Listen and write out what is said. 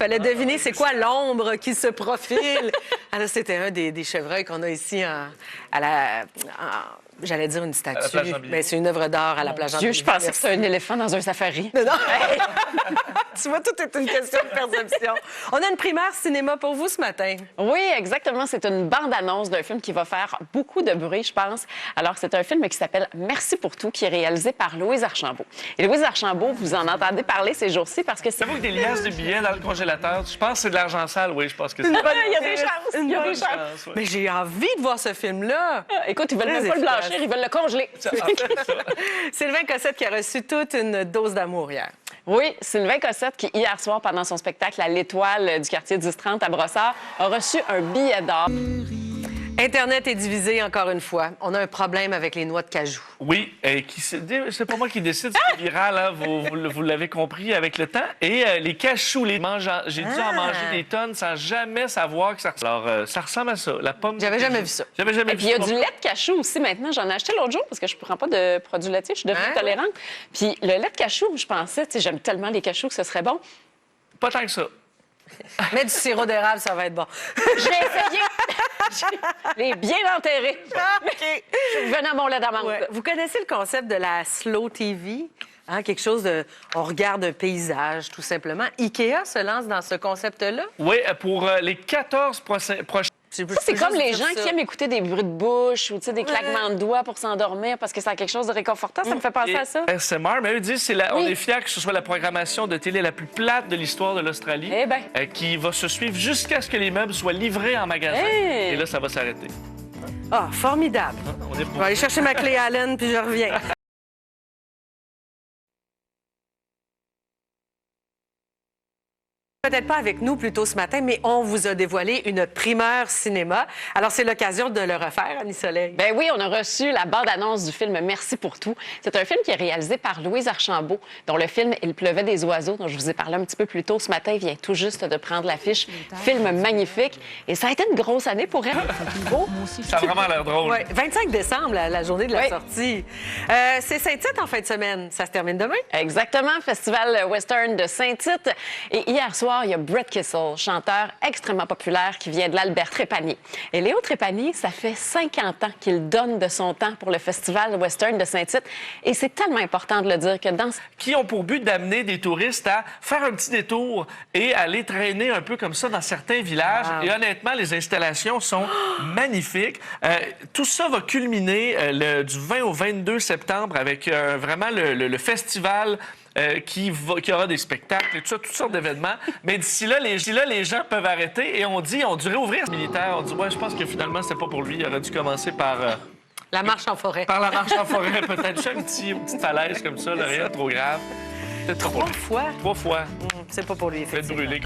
Fallait deviner c'est quoi l'ombre qui se profile. Alors, c'était un des chevreuils qu'on a ici j'allais dire une statue, mais c'est une œuvre d'art à la plage Dieu, je pensais que c'était un éléphant dans un safari. Non. Tu vois, tout est une question de perception. On a une primaire cinéma pour vous ce matin. Oui, exactement. C'est une bande-annonce d'un film qui va faire beaucoup de bruit, je pense. Alors, c'est un film qui s'appelle Merci pour tout, qui est réalisé par Louise Archambault. Et Louise Archambault, vous en entendez parler ces jours-ci parce que c'est... J'avoue que des liasses de billets dans le congélateur, je pense que c'est de l'argent sale, oui, je pense que c'est... Il y a des chances, il y a des chances. Ouais. Mais j'ai envie de voir ce film-là. Écoute, ils veulent même pas le blanchir, ils veulent le congeler. Sylvain Cossette qui a reçu toute une dose d'amour hier. Oui, Sylvain Cossette, qui hier soir, pendant son spectacle à l'Étoile du quartier 10-30 à Brossard, a reçu un billet d'or. Internet est divisé encore une fois. On a un problème avec les noix de cajou. Oui, c'est pas moi qui décide, c'est viral, hein, vous l'avez compris avec le temps. Et les cachous, j'ai dû en manger des tonnes sans jamais savoir que ça ressemble. Alors, ça ressemble à ça, la pomme. J'avais jamais vu ça. J'avais jamais Et vu puis, il y a ça. du lait de cachou aussi maintenant. J'en ai acheté l'autre jour parce que je ne prends pas de produits laitiers. Je suis devenue tolérante. Puis, le lait de cachou, je pensais, tu sais, j'aime tellement les cachous que ce serait bon. Pas tant que ça. Mais du sirop d'érable, ça va être bon. J'ai essayé. Je l'ai bien enterré. OK. Je suis revenue à mon lait d'amande. Ouais. Vous connaissez le concept de la slow TV? Hein, quelque chose de... On regarde un paysage, tout simplement. IKEA se lance dans ce concept-là? Oui, pour les 14 prochains... Ça, c'est comme les gens qui aiment écouter des bruits de bouche ou des claquements de doigts pour s'endormir parce que c'est quelque chose de réconfortant. Ça me fait penser à ça. SMR, mais eux disent on est fiers que ce soit la programmation de télé la plus plate de l'histoire de l'Australie Eh ben. qui va se suivre jusqu'à ce que les meubles soient livrés en magasin. Hey. Et là, ça va s'arrêter. Ah, formidable. On est Je vais aller chercher ma clé Allen, puis je reviens. Peut-être pas avec nous plus tôt ce matin, mais on vous a dévoilé une primeur cinéma. Alors, c'est l'occasion de le refaire, Annie Soleil. Ben oui, on a reçu la bande-annonce du film Merci pour tout. C'est un film qui est réalisé par Louise Archambault, dont le film Il pleuvait des oiseaux, dont je vous ai parlé un petit peu plus tôt ce matin. Il vient tout juste de prendre l'affiche. Film magnifique. Et ça a été une grosse année pour elle. Ça a vraiment l'air drôle. Oui, 25 décembre, la journée de la sortie. C'est Saint-Tite en fin de semaine. Ça se termine demain? Exactement, Festival Western de Saint-Tite. Et hier soir, il y a Brett Kissel, chanteur extrêmement populaire qui vient de l'Albert Trépanier. Et Léo Trépanier, ça fait 50 ans qu'il donne de son temps pour le Festival Western de Saint-Tite. Et c'est tellement important de le dire que dans... Qui ont pour but d'amener des touristes à faire un petit détour et aller traîner un peu comme ça dans certains villages. Wow. Et honnêtement, les installations sont magnifiques. Tout ça va culminer du 20 au 22 septembre avec vraiment le festival qui aura des spectacles et tout ça, toutes sortes d'événements. Mais d'ici là, les gens peuvent arrêter et on dû réouvrir ce militaire. On dit, ouais, je pense que finalement, c'était pas pour lui. Il aurait dû commencer par... La marche en forêt. Par la marche en forêt, peut-être. Juste une petite falaise comme ça, là, rien de trop grave. 3 fois? 3 fois. C'est pas pour lui, Faites effectivement. brûler.